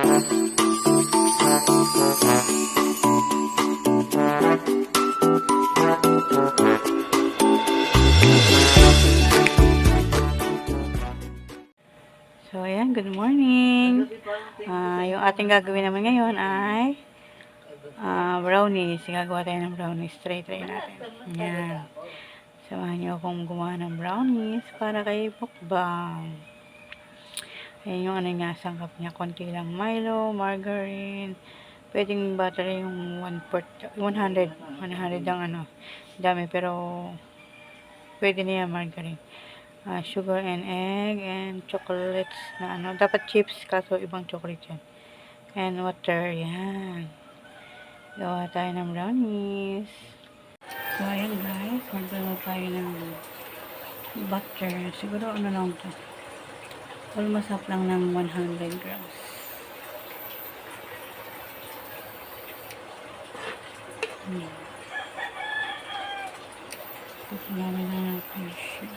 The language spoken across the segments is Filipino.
So, ayan, good morning. Yung ating gagawin naman ngayon ay brownies. Gagawa tayo ng brownies. Try natin. Ayan. Samahan niyo akong gumawa ng brownies para kay Mukbang. Ayan yung ano nga, sangkap niya. Konti lang Milo, margarine. Pwedeng butter yung 100 ang ano. Dami, pero pwede na yan margarine. Sugar and egg and chocolates na ano. Dapat chips, kaso ibang chocolate yan. And water, yan. Gawa tayo ng brownies. So, ayan guys. Magdala tayo ng butter. Siguro ano lang ito. Almost up lang ng 100 grams. Ito namin na natin siya.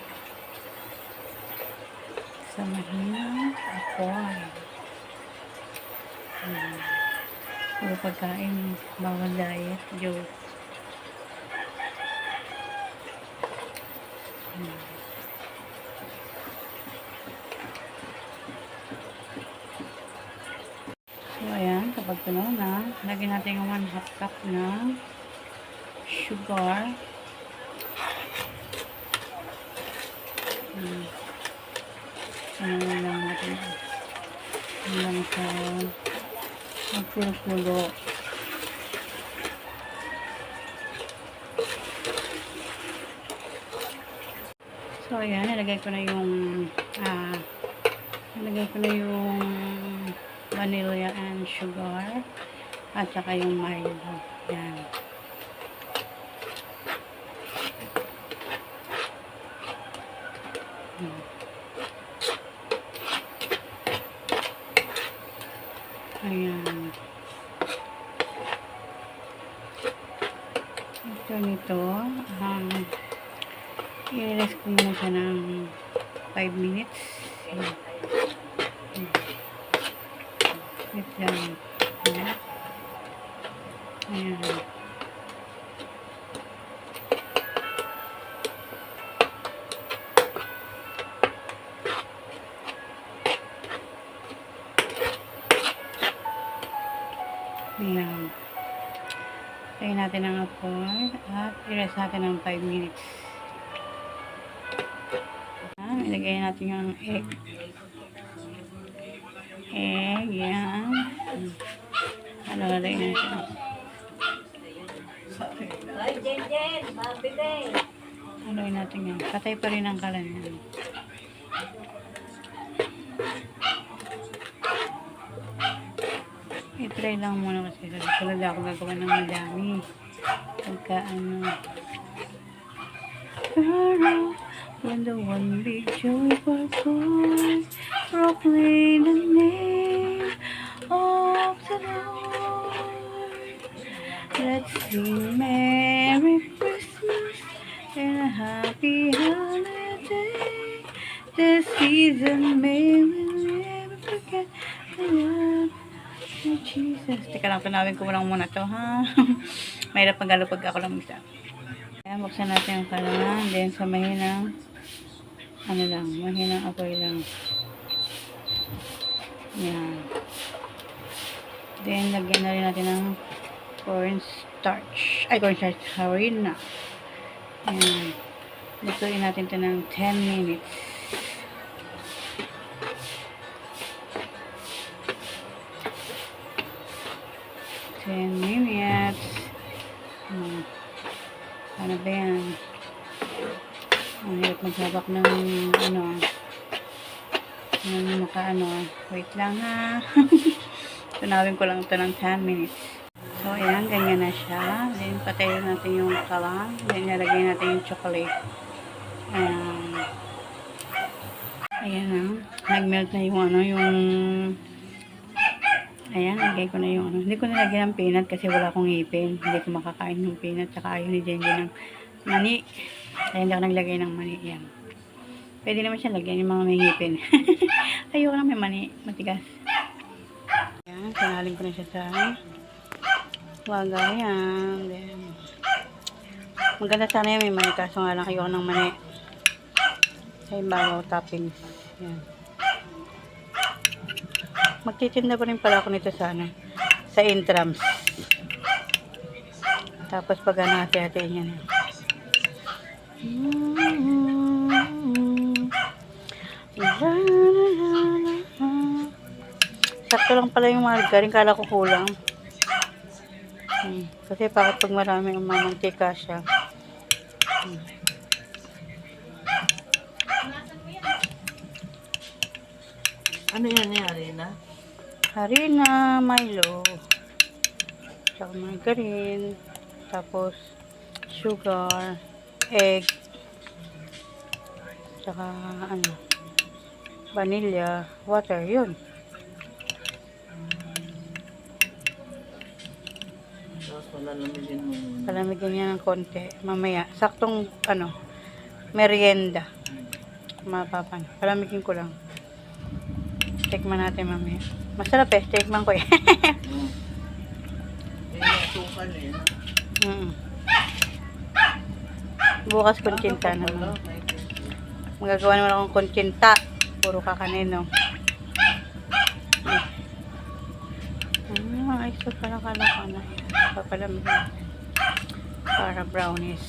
Sa mahina apoy. Puro pagkain, bawal diet, joke. So, ayan, kapag tunaw na, lagyan natin yung 1/2 cup na sugar. Ano lang natin. Hanggang sa magpulo-pulo. So, ayan, nalagay ko na yung vanilla and sugar at saka yung Milo. Yan. Ayan. Ito nito, i-rest ko muna siya ng 5 minutes. Wait lang. Ayan. Ayan. Tayo natin ang apoy at i-rest natin ng 5 minutes. Ayan. Ilagay natin yung egg. Yan. Halalagay natin. Sorry. Halalagay natin yan. Patay pa rin ang kalan yan. I-try lang muna kasi talaga ako gagawa ng madami. Pagka ano. When the one big joy purpose proclaim the name of the Lord. Let's sing Merry Christmas and a happy holiday. This season may we never forget the love of Jesus. Teka lang, tunawin ko lang muna to, ha? Mahirap pag ako lang isa. Ayan, buksan natin yung kalan. Then, sa mahinang mahinang apoy lang. Yan. Then, lagyan na rin natin ng cornstarch. Harina. Ayan. Lutuin natin ito ng 10 minutes. Ano ba yan? Ang hirap maghawak ng wait lang ha. Tunawin ko lang ito ng 10 minutes. So ayan, ganyan na siya. Then patayin natin yung kalan. Then nalagay natin yung chocolate. Ayan na. Nag-melt na yung ayan, lagay ko na yung Hindi ko nalagyan ng peanut kasi wala akong ngipin. Hindi ko makakain ng peanut. Tsaka ayaw ni Jenny ng mani. Kaya hindi ako naglagay ng mani. Yan. Pwede naman siya lagyan yung mga may ngipin. Ayoko lang may mani. Matigas. Ayan, Sinalin ko na siya sa lagayan. Then, maganda sana yan, may mani. Kaso nga lang ayoko ng mani. Sa ibabaw toppings. Yan. Magtitinda pa rin pala ako nito sana. Sa Intrams. Tapos pag hati-hatiin yan. Sakto lang pala yung margarine. Kala ko kulang. Kasi bakit pag marami ang mamantika siya. Ano yan ni Harina? Harina, Milo. Tsaka margarine. Tapos sugar, egg. Tsaka ano, vanilla, water. Yun. Tapos palalamigin mo muna. Palamigin niya ng konti. Mamaya. Saktong ano, merienda. Mapapan. Palamigin ko lang. Tikman natin mamaya. Masarap eh. Tikman ko eh. May asukal eh. Bukas kontsinta naman. Magagawa naman akong kontsinta. Puro kakanino. Ay, so pala ka na. Papalamigin. Para brownies.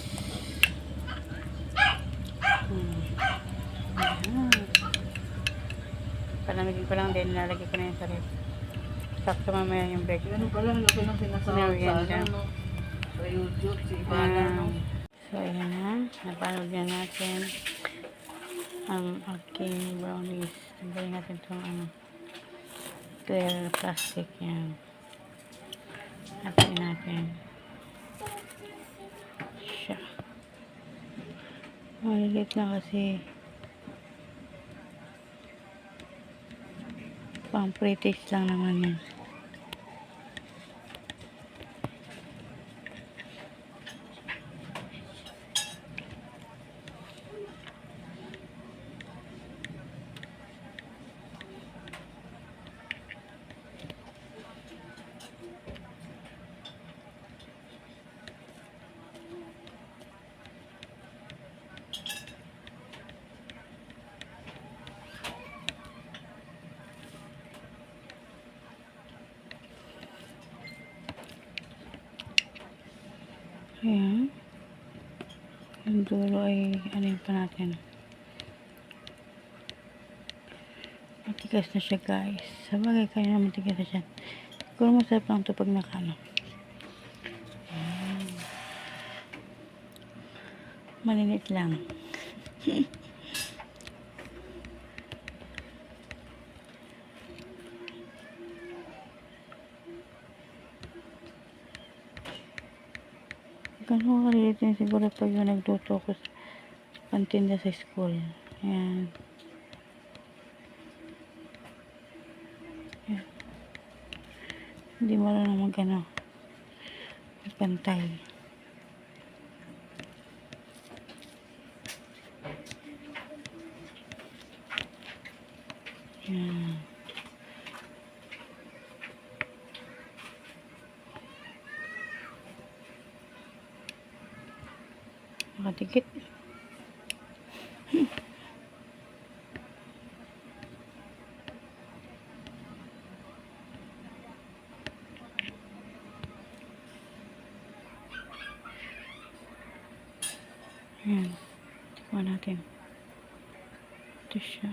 Palamigin ko lang din. Nalagay ko na yung sarip. Sakto mamaya yung break. Ano pala, laki ng sinasawag sa ano, sa YouTube, si Ivana, no? So, ayan na. Napanood na natin ang aking brownies. Tanggalin natin itong ano, clear plastic yan. Hatiin natin. Siya. Malilit na kasi. Pang pre-taste lang naman yan. Ayan. Yung dulo ay ano yun pa natin. Matigas na siya guys. Sabagay kayo na matigas na siya. Siguro masarap lang ito pag nakano. Malinit lang. Ganun kalilit yun siguro pag yung nagluto ko sa pantinda sa school. Ayan. Ayan. Hindi marunong mag-ano. Pantay. Ayan. Nakatikit. Ayan. Tikman natin. Ito siya.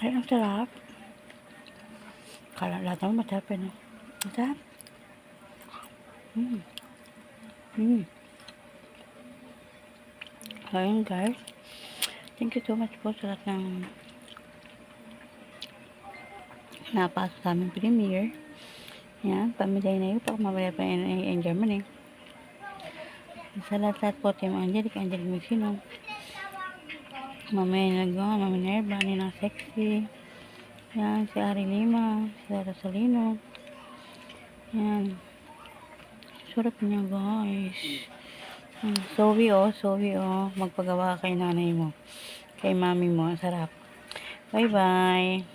Ay, ang sarap. Kala lahat naman masarap eh, no? Masarap. Ayun guys. Thank you so much po sa lahat ng napasok sa aming premiere. Yan, pamilya na yun. Pag mabaya pa in Germany. Sa lahat po, Team Angelic Mixino. Mamaya nagawa, Mami Nerva, Ninang Sexy. Yan, si Ari Lima, si Rosalino. Yan. Sarap niya guys. Zoe oh. Magpagawa ka kay nanay mo. Kay mami mo. Ang sarap. Bye-bye.